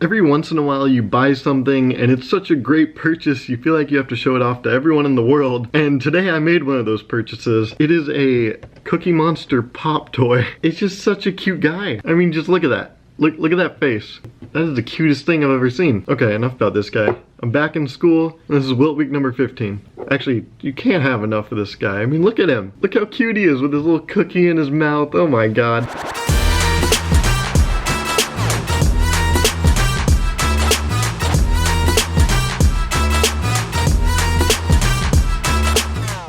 Every once in a while you buy something and it's such a great purchase, you feel like you have to show it off to everyone in the world. And today I made one of those purchases. It is a Cookie Monster pop toy. It's just such a cute guy. I mean, just look at that. Look at that face. That is the cutest thing I've ever seen. Okay, enough about this guy. I'm back in school, and this is WILT week number 15. Actually, you can't have enough of this guy. I mean, look at him. Look how cute he is with his little cookie in his mouth. Oh my god.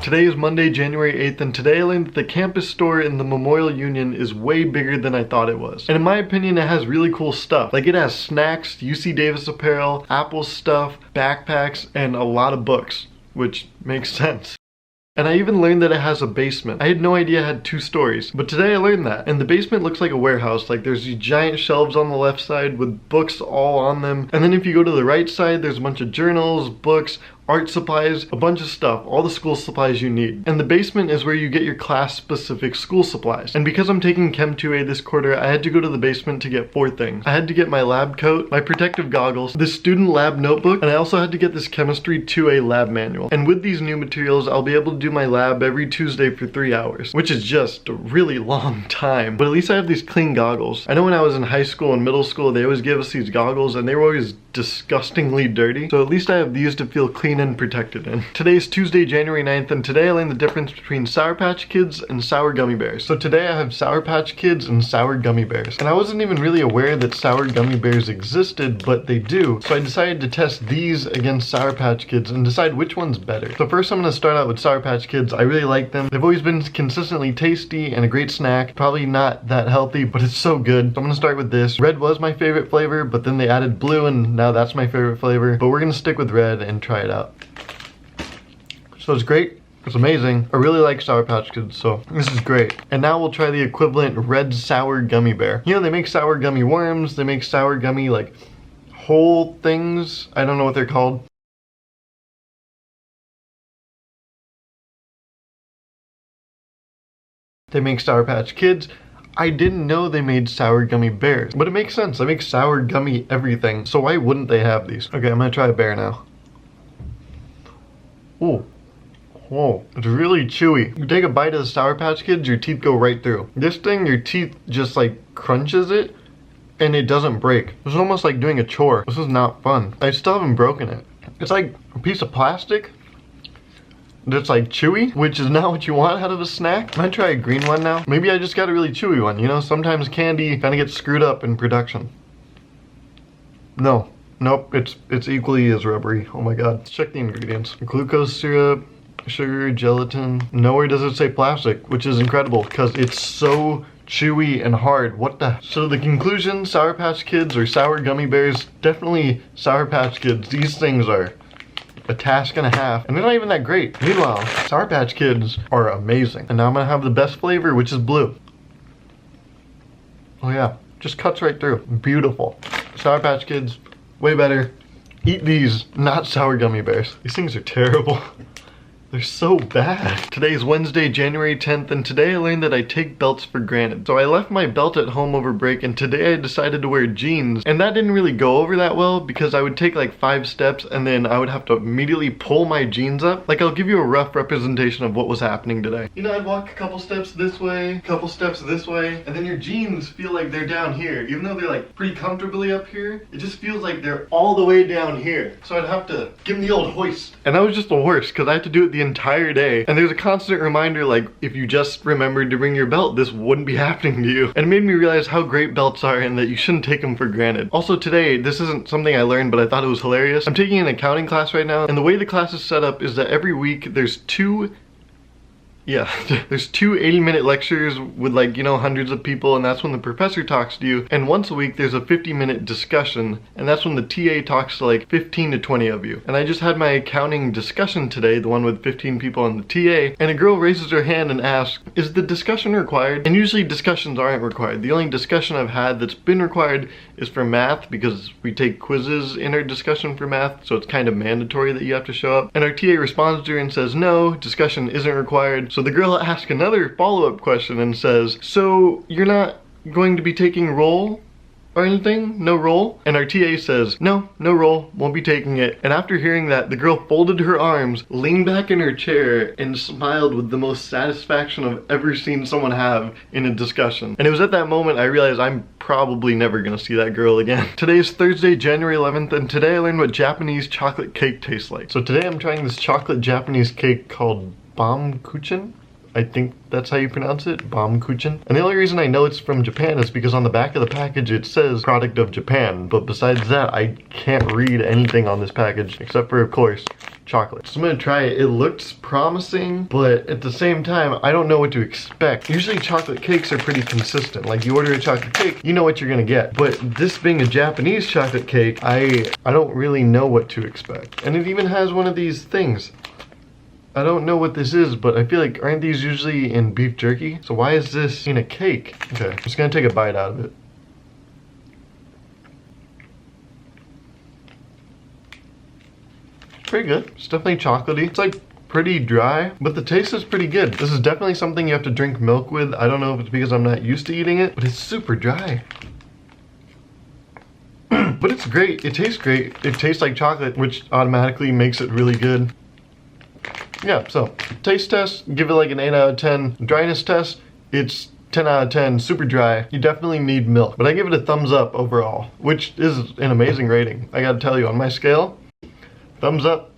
Today is Monday, January 8th, and today I learned that the campus store in the Memorial Union is way bigger than I thought it was. And in my opinion, it has really cool stuff. Like, it has snacks, UC Davis apparel, Apple stuff, backpacks, and a lot of books, which makes sense. And I even learned that it has a basement. I had no idea it had 2 stories, but today I learned that. And the basement looks like a warehouse. Like, there's these giant shelves on the left side with books all on them. And then if you go to the right side, there's a bunch of journals, books, art supplies, a bunch of stuff, all the school supplies you need. And the basement is where you get your class-specific school supplies. And because I'm taking Chem 2A this quarter, I had to go to the basement to get 4 things. I had to get my lab coat, my protective goggles, this student lab notebook, and I also had to get this Chemistry 2A lab manual. And with these new materials, I'll be able to do my lab every Tuesday for 3 hours, which is just a really long time. But at least I have these clean goggles. I know when I was in high school and middle school, they always gave us these goggles and they were always disgustingly dirty. So at least I have these to feel clean and protected in. Today's Tuesday, January 9th, and today I learned the difference between Sour Patch Kids and Sour Gummy Bears. So today I have Sour Patch Kids and Sour Gummy Bears. And I wasn't even really aware that Sour Gummy Bears existed, but they do. So I decided to test these against Sour Patch Kids and decide which one's better. So first I'm gonna start out with Sour Patch Kids. I really like them. They've always been consistently tasty and a great snack. Probably not that healthy, but it's so good. So I'm gonna start with this. Red was my favorite flavor, but then they added blue and now that's my favorite flavor. But we're gonna stick with red and try it out. So it's great, it's amazing. I really like Sour Patch Kids, so this is great. And now we'll try the equivalent red sour gummy bear. You know, they make sour gummy worms, they make sour gummy like whole things. I don't know what they're called. They make Sour Patch Kids. I didn't know they made sour gummy bears, but it makes sense. They make sour gummy everything, so why wouldn't they have these? Okay, I'm gonna try a bear now. Ooh. Whoa, it's really chewy. You take a bite of the Sour Patch Kids, your teeth go right through. This thing, your teeth just like crunches it and it doesn't break. It's almost like doing a chore. This is not fun. I still haven't broken it. It's like a piece of plastic that's like chewy, which is not what you want out of a snack. I'm gonna try a green one now. Maybe I just got a really chewy one. You know, sometimes candy kind of gets screwed up in production. No. Nope, it's equally as rubbery. Oh my god. Let's check the ingredients. Glucose syrup, sugar, gelatin. Nowhere does it say plastic, which is incredible because it's so chewy and hard. What the? So the conclusion, Sour Patch Kids or sour gummy bears, definitely Sour Patch Kids. These things are a task and a half, and they're not even that great. Meanwhile, Sour Patch Kids are amazing. And now I'm gonna have the best flavor, which is blue. Oh yeah, just cuts right through. Beautiful. Sour Patch Kids, way better. Eat these, not sour gummy bears. These things are terrible. They're so bad. Today is Wednesday, January 10th, and today I learned that I take belts for granted. So I left my belt at home over break, and today I decided to wear jeans. And that didn't really go over that well because I would take like 5 steps and then I would have to immediately pull my jeans up. Like, I'll give you a rough representation of what was happening today. You know, I'd walk a couple steps this way, a couple steps this way, and then your jeans feel like they're down here. Even though they're like pretty comfortably up here, it just feels like they're all the way down here. So I'd have to give them the old hoist. And that was just the worst because I had to do it the entire day. And there's a constant reminder, like, if you just remembered to bring your belt, this wouldn't be happening to you. And it made me realize how great belts are and that you shouldn't take them for granted. Also today, this isn't something I learned, but I thought it was hilarious. I'm taking an accounting class right now, and the way the class is set up is that every week there's two 80-minute lectures with, like, you know, hundreds of people, and that's when the professor talks to you. And once a week there's a 50-minute discussion, and that's when the TA talks to like 15 to 20 of you. And I just had my accounting discussion today, the one with 15 people on the TA, and a girl raises her hand and asks, is the discussion required? And usually discussions aren't required. The only discussion I've had that's been required is for math, because we take quizzes in our discussion for math, so it's kind of mandatory that you have to show up. And our TA responds to her and says, no, discussion isn't required. So the girl asks another follow-up question and says, so you're not going to be taking roll? or anything? No roll? And our TA says, no roll, won't be taking it. And after hearing that, the girl folded her arms, leaned back in her chair, and smiled with the most satisfaction I've ever seen someone have in a discussion. And it was at that moment I realized I'm probably never gonna see that girl again. Today is Thursday, January 11th, and today I learned what Japanese chocolate cake tastes like. So today I'm trying this chocolate Japanese cake called Baumkuchen. I think that's how you pronounce it, Baumkuchen. And the only reason I know it's from Japan is because on the back of the package it says product of Japan. But besides that, I can't read anything on this package except for, of course, chocolate. So I'm gonna try it. It looks promising, but at the same time, I don't know what to expect. Usually chocolate cakes are pretty consistent. Like you order a chocolate cake, you know what you're gonna get. But this being a Japanese chocolate cake, I don't really know what to expect. And it even has one of these things. I don't know what this is, but I feel like, aren't these usually in beef jerky? So why is this in a cake? Okay, I'm just gonna take a bite out of it. It's pretty good. It's definitely chocolatey. It's like pretty dry, but the taste is pretty good. This is definitely something you have to drink milk with. I don't know if it's because I'm not used to eating it, but it's super dry. But it's great. It tastes great. It tastes like chocolate, which automatically makes it really good. Yeah, so taste test, give it like an 8 out of 10. Dryness test, it's 10 out of 10, super dry. You definitely need milk, but I give it a thumbs up overall, which is an amazing rating. I gotta tell you, on my scale, thumbs up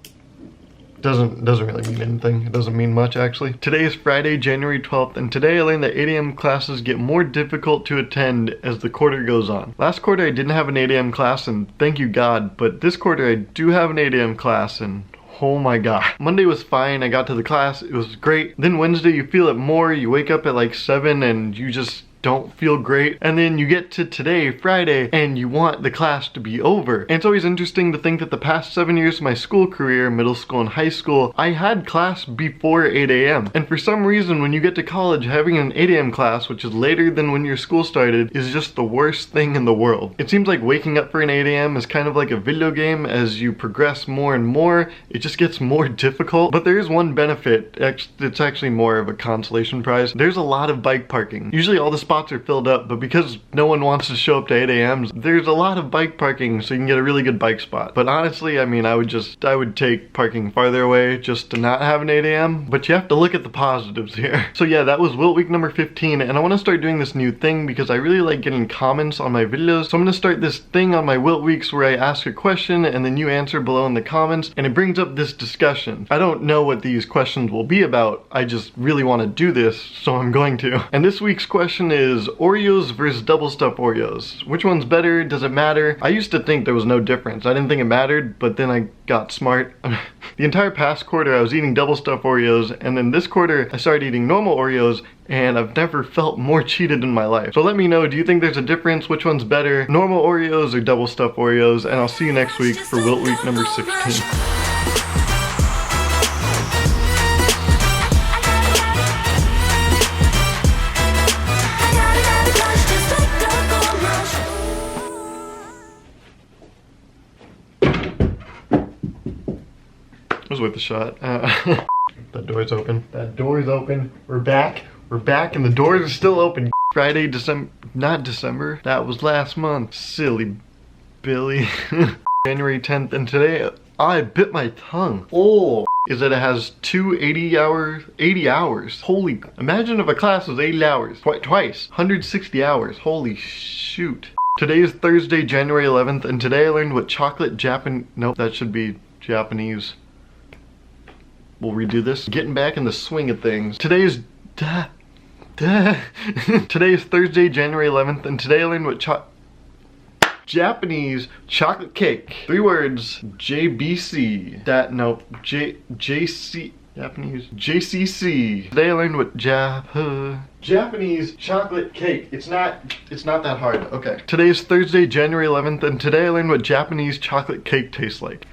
doesn't really mean anything. It doesn't mean much, actually. Today is Friday, January 12th, and today I learned that 8 a.m. classes get more difficult to attend as the quarter goes on. Last quarter I didn't have an 8 a.m. class, and thank you God, but this quarter I do have an 8 a.m. class, and oh my god. Monday was fine, I got to the class, it was great. Then Wednesday you feel it more, you wake up at like 7 and you just don't feel great. And then you get to today, Friday, and you want the class to be over. And it's always interesting to think that the past 7 years of my school career, middle school and high school, I had class before 8 a.m. And for some reason, when you get to college, having an 8 a.m. class, which is later than when your school started, is just the worst thing in the world. It seems like waking up for an 8 a.m. is kind of like a video game. As you progress more and more, it just gets more difficult. But there is one benefit. It's actually more of a consolation prize. There's a lot of bike parking. Usually all the spots are filled up, but because no one wants to show up to 8 a.m., there's a lot of bike parking, so you can get a really good bike spot. But honestly, I mean, I would take parking farther away just to not have an 8 a.m., but you have to look at the positives here. So yeah, that was WILT week number 15, and I want to start doing this new thing because I really like getting comments on my videos. So I'm going to start this thing on my WILT weeks where I ask a question and then you answer below in the comments, and it brings up this discussion. I don't know what these questions will be about, I just really want to do this, so I'm going to. And this week's question is Oreos versus double stuffed Oreos. Which one's better? Does it matter? I used to think there was no difference. I didn't think it mattered, but then I got smart. The entire past quarter I was eating double stuffed Oreos, and then this quarter I started eating normal Oreos, and I've never felt more cheated in my life. So let me know, do you think there's a difference? Which one's better? Normal Oreos or double stuffed Oreos? And I'll see you next week for WILT week number 16. It was worth a shot. That door's open. That door's open. We're back. We're back and the doors are still open. Friday, not December. That was last month. Silly Billy. January 10th, and today I bit my tongue. Oh, is that it has two 80 hours. Holy, imagine if a class was 80 hours. Twice. 160 hours. Holy shoot. Today is Thursday, January 11th, and today I learned what chocolate nope, that should be Japanese. We'll redo this. Getting back in the swing of things. Today is Today is Thursday, January 11th, and today I learned what Japanese chocolate cake. 3 words. JBC. JC. Japanese. JCC. Today I learned what Japanese chocolate cake. It's not that hard. Okay. Today is Thursday, January 11th, and today I learned what Japanese chocolate cake tastes like.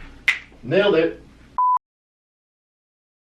Nailed it.